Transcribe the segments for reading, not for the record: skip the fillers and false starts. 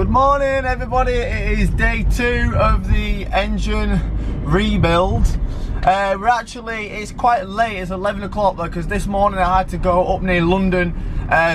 Good morning everybody, it is day 2 of the engine rebuild. It's quite late, it's 11 o'clock though, because this morning I had to go up near London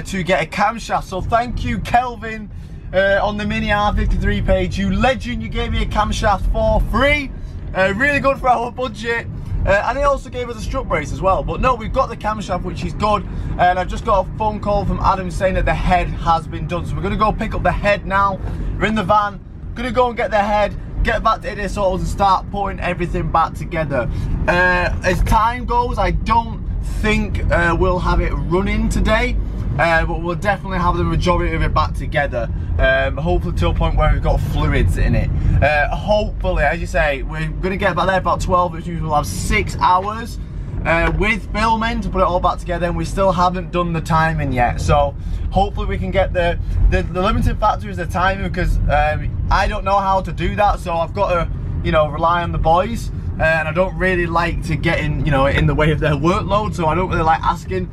to get a camshaft. So thank you Kelvin on the Mini R53 page, you legend, you gave me a camshaft for free. Really good for our budget. And he also gave us a strut brace as well. But no, we've got the camshaft, which is good. And I've just got a phone call from Adam saying that the head has been done. So we're going to go pick up the head now. We're in the van, going to go and get the head, get back to Idiot Autos and start putting everything back together. As time goes, I don't think we'll have it running today. But we'll definitely have the majority of it back together. Hopefully to a point where we've got fluids in it. Hopefully, as you say, we're going to get back there about 12, which means we'll have 6 hours with Billman to put it all back together, and we still haven't done the timing yet. So hopefully we can get the limiting factor is the timing, because I don't know how to do that, so I've got to, you know, rely on the boys. And I don't really like to get in, you know, in the way of their workload, so I don't really like asking.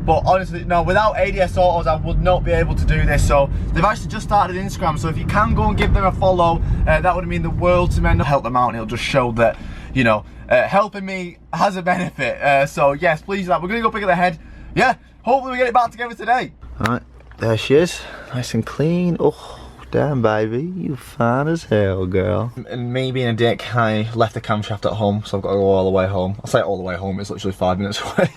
But honestly, no, without ADS Autos, I would not be able to do this. So they've actually just started Instagram, so if you can go and give them a follow, that would mean the world to me. Help them out, and it'll just show that, you know, helping me has a benefit. So yes, please, we're gonna go pick up the head. Yeah, hopefully we get it back together today. All right, there she is, nice and clean. Oh. Damn baby, you fine as hell, girl. And me being a dick, I left the camshaft at home, so I've got to go all the way home. I say all the way home, it's literally 5 minutes away.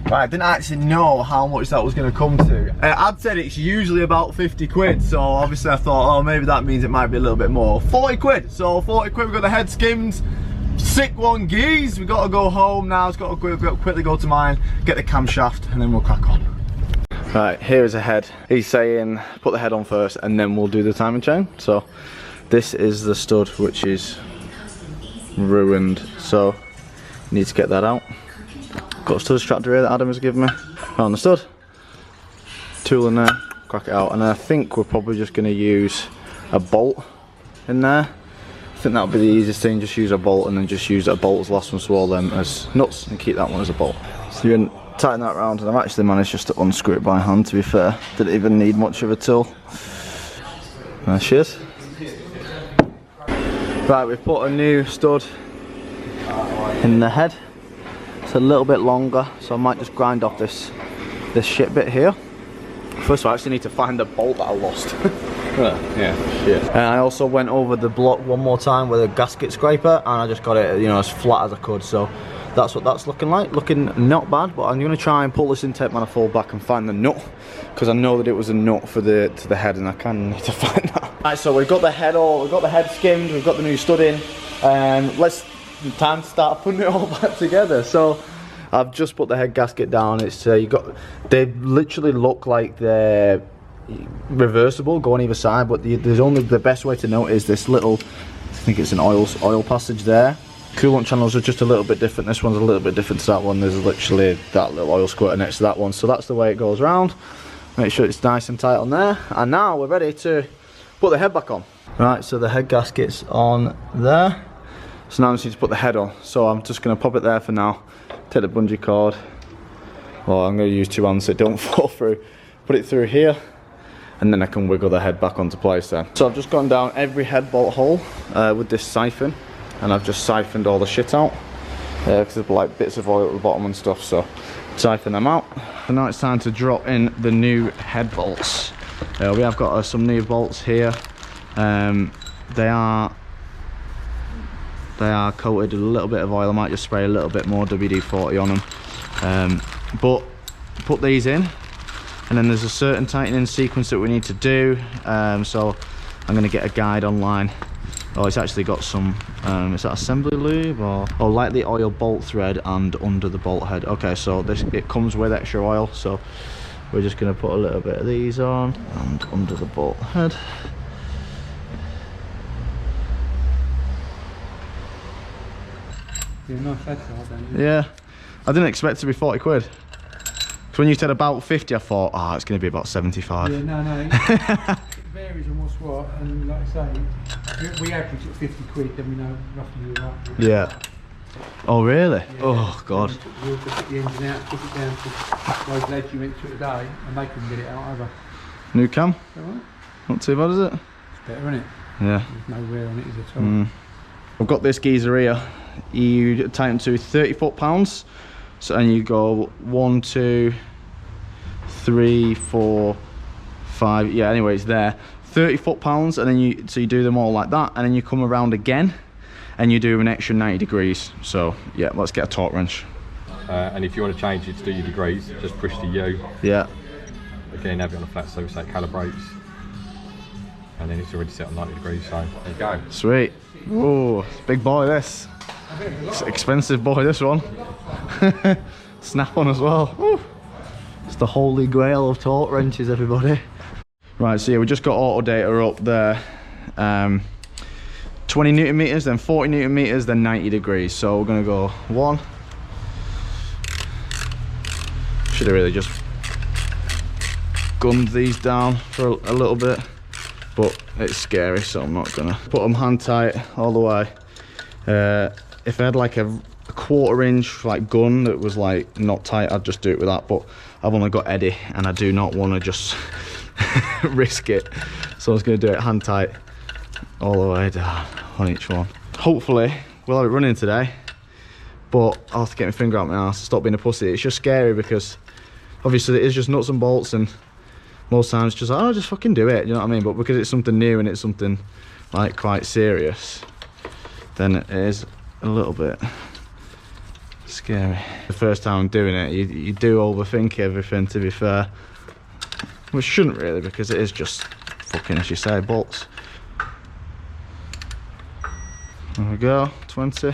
Right, I didn't actually know how much that was going to come to. I'd said it's usually about 50 quid, so obviously I thought, oh, maybe that means it might be a little bit more. 40 quid, so 40 quid, we've got the head skimmed. Sick one geese, we've got to go home now, it's got to quickly go to mine, get the camshaft, and then we'll crack on. Right, here is a head. He's saying put the head on first and then we'll do the timing chain. So this is the stud, which is ruined, so need to get that out. Got a stud extractor here that Adam has given me. On the stud, tool in there, crack it out, and I think we're probably just going to use a bolt in there. I think that would be the easiest thing, just use a bolt and then just use a bolt as last one, so all them as nuts and keep that one as a bolt. So you're going to tighten that round, and I've actually managed just to unscrew it by hand, to be fair. Didn't even need much of a tool. There she is. Right, we've put a new stud in the head. It's a little bit longer, so I might just grind off this shit bit here. First of all, I actually need to find the bolt that I lost. Yeah, shit. And I also went over the block one more time with a gasket scraper, and I just got it, you know, as flat as I could. So that's what that's looking like. Looking not bad, but I'm going to try and pull this intake manifold back and find the nut, because I know that it was a nut for the head, and I kind of need to find that. Right, so we've got the head skimmed, we've got the new stud in, and time to start putting it all back together. So I've just put the head gasket down. It's they literally look like they're reversible, go on either side, but there's only the best way to know is this little, I think it's an oil passage there. Coolant channels are just a little bit different. This one's a little bit different to that one. There's literally that little oil squirter next to that one. So that's the way it goes around. Make sure it's nice and tight on there. And now we're ready to put the head back on. Right, so the head gasket's on there. So now I just need to put the head on. So I'm just going to pop it there for now. Take the bungee cord. Well, I'm going to use 2 hands so it don't fall through. Put it through here, and then I can wiggle the head back onto place then. So I've just gone down every head bolt hole with this siphon. And I've just siphoned all the shit out because there's like bits of oil at the bottom and stuff, so siphon them out. And now it's time to drop in the new head bolts. We have got some new bolts here. They are coated with a little bit of oil. I might just spray a little bit more WD-40 on them. But put these in, and then there's a certain tightening sequence that we need to do. So I'm going to get a guide online. Oh, it's actually got some, is that assembly lube or like the oil bolt thread and under the bolt head. Okay, so it comes with extra oil, so we're just going to put a little bit of these on and under the bolt head. Yeah, nice head size, then. Yeah, I didn't expect it to be 40 quid. Because when you said about 50, I thought, oh, it's going to be about 75. Yeah, no. It varies on what's what, and like I say, we average at 50 quid, then we know roughly you're right. Yeah. Oh, really? Yeah. Oh, God. We'll just get the engine out, put it down to those lads you went to today, and they couldn't get it out either. New cam? Alright? Not too bad, is it? It's better, isn't it? Yeah. There's no wear on it is at all. I've got this geezer here. You tighten to 30 foot-pounds. So, and you go 1, 2, 3, 4, 5. Yeah, anyway, it's there. 30 foot-pounds, and then you do them all like that, and then you come around again, and you do an extra 90 degrees. So yeah, let's get a torque wrench. And if you want to change it to do your degrees, just push the U. Yeah. Again, have it on a flat so it calibrates. And then it's already set on 90 degrees, so there you go. Sweet. Oh, big boy this. It's an expensive boy, this one. Snap on as well. Woo. It's the holy grail of torque wrenches, everybody. Right, so yeah, we just got auto data up there. 20 newton meters, then 40 newton meters, then 90 degrees. So we're gonna go 1. Should have really just gunned these down for a little bit, but it's scary, so I'm not gonna put them hand tight all the way. If I had like a 1/4 inch like gun that was like not tight, I'd just do it with that, but I've only got Eddie and I do not want to just risk it, so I was going to do it hand tight all the way down on each one. Hopefully we'll have it running today, but I'll have to get my finger out my arse to stop being a pussy. It's just scary because obviously it is just nuts and bolts, and most times it's just like, oh, just fucking do it, you know what I mean? But because it's something new and it's something like quite serious, then it is a little bit scary. The first time I'm doing it, you do overthink everything, to be fair, which shouldn't really, because it is just fucking, as you say, bolts. There we go, 20.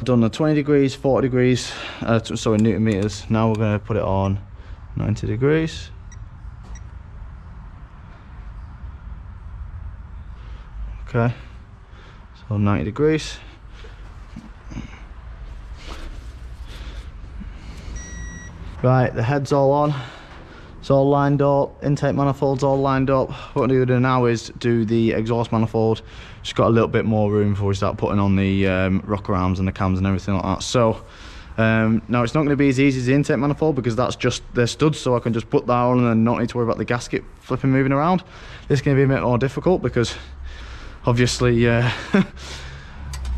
Done the 20 degrees, 40 degrees, sorry, newton meters. Now we're going to put it on 90 degrees. Okay, so 90 degrees. Right, the head's all on. It's all lined up, intake manifold's all lined up. What I'm going to do now is do the exhaust manifold. Just got a little bit more room before we start putting on the rocker arms and the cams and everything like that. So now it's not going to be as easy as the intake manifold, because that's just their studs, so I can just put that on and then not need to worry about the gasket flipping moving around. This is going to be a bit more difficult because obviously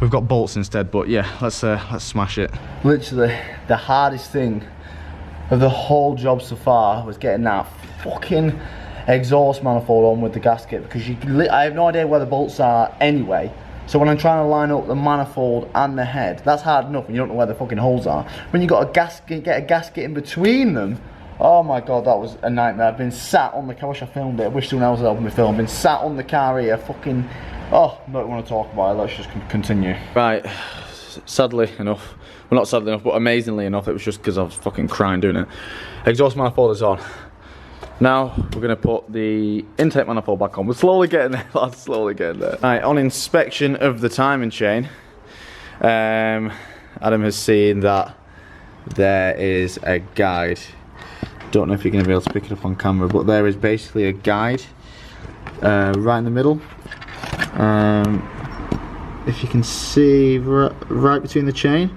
we've got bolts instead, but yeah, let's smash it. Literally the hardest thing of the whole job so far was getting that fucking exhaust manifold on with the gasket, because I have no idea where the bolts are anyway. So when I'm trying to line up the manifold and the head, that's hard enough when you don't know where the fucking holes are. When you got a gasket, get a gasket in between them, oh my god, that was a nightmare. I've been sat on the car, I wish I filmed it, I wish someone else had helped me film. I've been sat on the car here, fucking, oh, I don't want to talk about it, let's just continue. Right, sadly enough, well not sadly enough, but amazingly enough, it was just because I was fucking crying doing it. Exhaust manifold is on. Now we're going to put the intake manifold back on. We're slowly getting there, lads, slowly getting there. Right, on inspection of the timing chain, Adam has seen that there is a guide. Don't know if you're going to be able to pick it up on camera, but there is basically a guide right in the middle. If you can see right between the chain,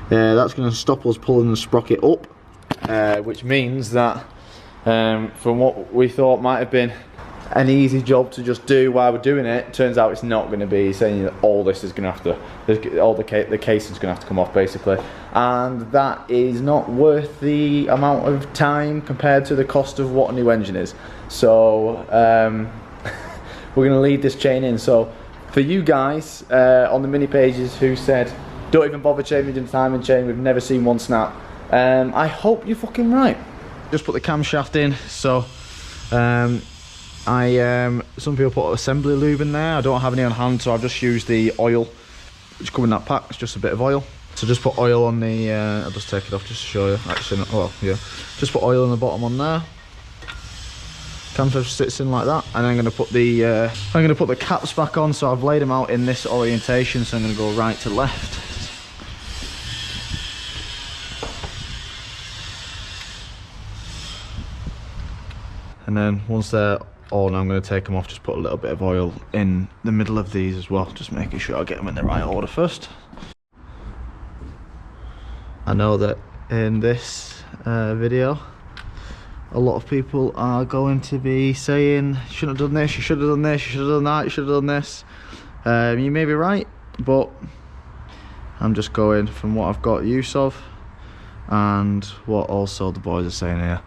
that's going to stop us pulling the sprocket up, which means that from what we thought might have been an easy job to just do while we're doing it, turns out it's not going to be. Saying that all this is going to have to, all the casing's going to have to come off basically, and that is not worth the amount of time compared to the cost of what a new engine is. So we're going to lead this chain in. So for you guys on the mini pages who said don't even bother changing the timing chain, we've never seen one snap, I hope you're fucking right. Just put the camshaft in. So some people put assembly lube in there. I don't have any on hand, so I've just used the oil which come in that pack. It's just a bit of oil. So just put oil on the I'll just take it off just to show you. Actually, well, yeah, just put oil on the bottom on there. Camshaft sits in like that, and I'm going to put the caps back on. So I've laid them out in this orientation, so I'm going to go right to left. And then once they're on, I'm going to take them off, just put a little bit of oil in the middle of these as well, just making sure I get them in the right order first. I know that in this video a lot of people are going to be saying, you shouldn't have done this, you should have done this, you should have done that, you should have done this. You may be right, but I'm just going from what I've got use of and what also the boys are saying here.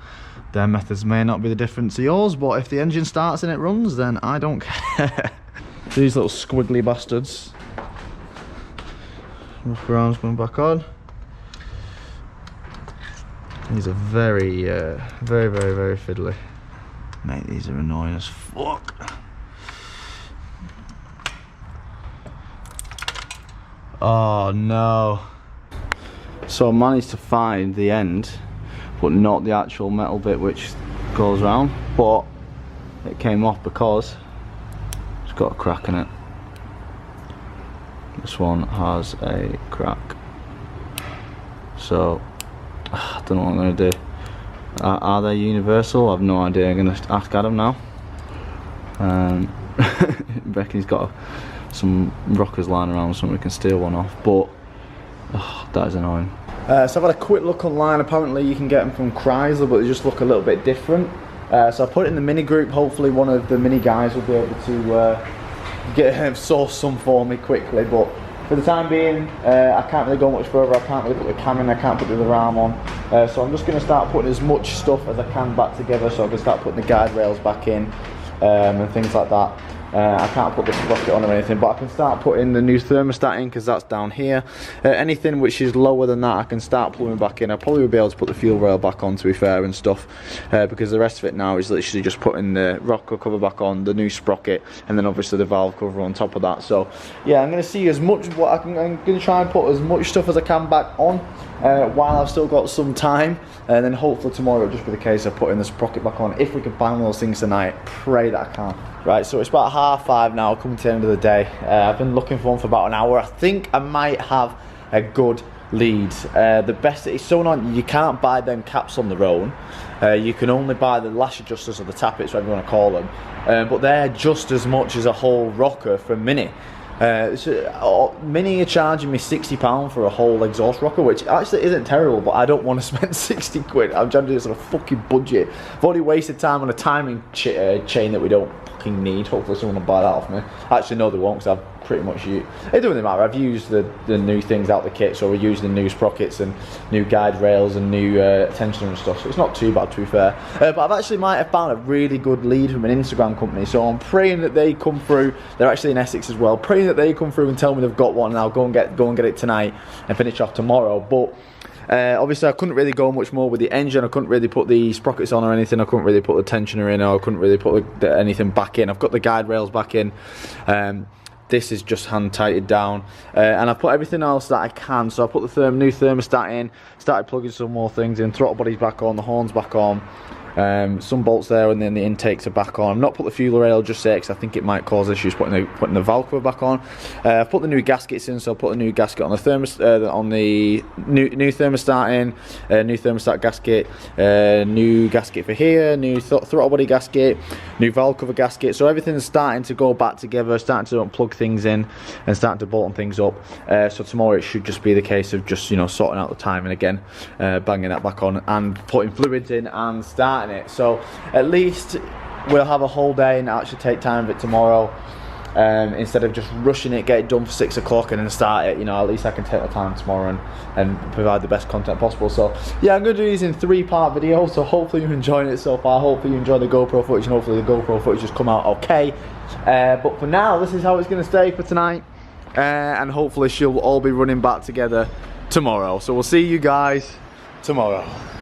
Their methods may not be the difference to yours, but if the engine starts and it runs, then I don't care. These little squiggly bastards. Rocker arms going back on. These are very, very fiddly. Mate, these are annoying as fuck. Oh no. So I managed to find the end, but not the actual metal bit which goes round, but it came off because it's got a crack in it. This one has a crack. So I don't know what I'm going to do. Are they universal? I have no idea. I'm going to ask Adam now. Becky's got some rockers lying around so we can steal one off, but that is annoying. So I've had a quick look online. Apparently you can get them from Chrysler, but they just look a little bit different. So I put it in the mini group. Hopefully one of the mini guys will be able to source some for me quickly, but for the time being I can't really go much further. I can't really put the cam in, I can't put the other arm on, so I'm just going to start putting as much stuff as I can back together, so I can start putting the guide rails back in and things like that. I can't put the sprocket on or anything, but I can start putting the new thermostat in because that's down here. Anything which is lower than that I can start plumbing back in. I'll probably be able to put the fuel rail back on, to be fair, and stuff, because the rest of it now is literally just putting the rocker cover back on, the new sprocket, and then obviously the valve cover on top of that. So yeah, I'm going to see as much what I can. I'm going to try and put as much stuff as I can back on while I've still got some time, and then hopefully tomorrow it'll just be the case of putting the sprocket back on if we can find one of those things tonight. Pray that I can. Right, so it's about 5:30 now, coming to the end of the day. I've been looking for one for about an hour. I think I might have a good lead. The best, it's so annoying, you can't buy them caps on their own. You can only buy the lash adjusters or the tappets, whatever you want to call them. But they're just as much as a whole rocker from Mini. Mini are charging me £60 for a whole exhaust rocker, which actually isn't terrible, but I don't want to spend 60 quid. I'm trying to do this on a fucking budget. I've already wasted time on a timing chain that we don't fucking need. Hopefully someone will buy that off me. Actually no, they won't, because I've pretty much used it. Doesn't matter, I've used the new things out the kit, so we're using new sprockets and new guide rails and new tensioner and stuff, so it's not too bad, to be fair. But I've actually might have found a really good lead from an Instagram company, so I'm praying that they come through. They're actually in Essex as well, praying that they come through and tell me they've got one, and I'll go and get it tonight and finish off tomorrow. But obviously I couldn't really go much more with the engine. I couldn't really put the sprockets on or anything. I couldn't really put the tensioner in, or I couldn't really put anything back in. I've got the guide rails back in. This is just hand tighted down, and I've put everything else that I can. So I put the new thermostat in, started plugging some more things in, throttle body's back on, the horn's back on, some bolts there, and then the intakes are back on. I've not put the fuel rail just yet because I think it might cause issues putting the valve cover back on. I've put the new gaskets in, so I'll put the new gasket on the on the new thermostat in, new thermostat gasket, new gasket for here, new throttle body gasket, new valve cover gasket. So everything's starting to go back together, starting to unplug things in and starting to bolt things up. So tomorrow it should just be the case of just, you know, sorting out the timing again, banging that back on and putting fluids in and starting it. So at least we'll have a whole day and actually take time of it tomorrow, instead of just rushing it, get it done for 6 o'clock and then start it. You know, at least I can take the time tomorrow and provide the best content possible. So yeah, I'm going to do these in 3-part videos, so hopefully you're enjoying it so far. Hopefully you enjoy the GoPro footage, and hopefully the GoPro footage just come out okay. But for now, this is how it's going to stay for tonight, and hopefully she'll all be running back together tomorrow. So we'll see you guys tomorrow.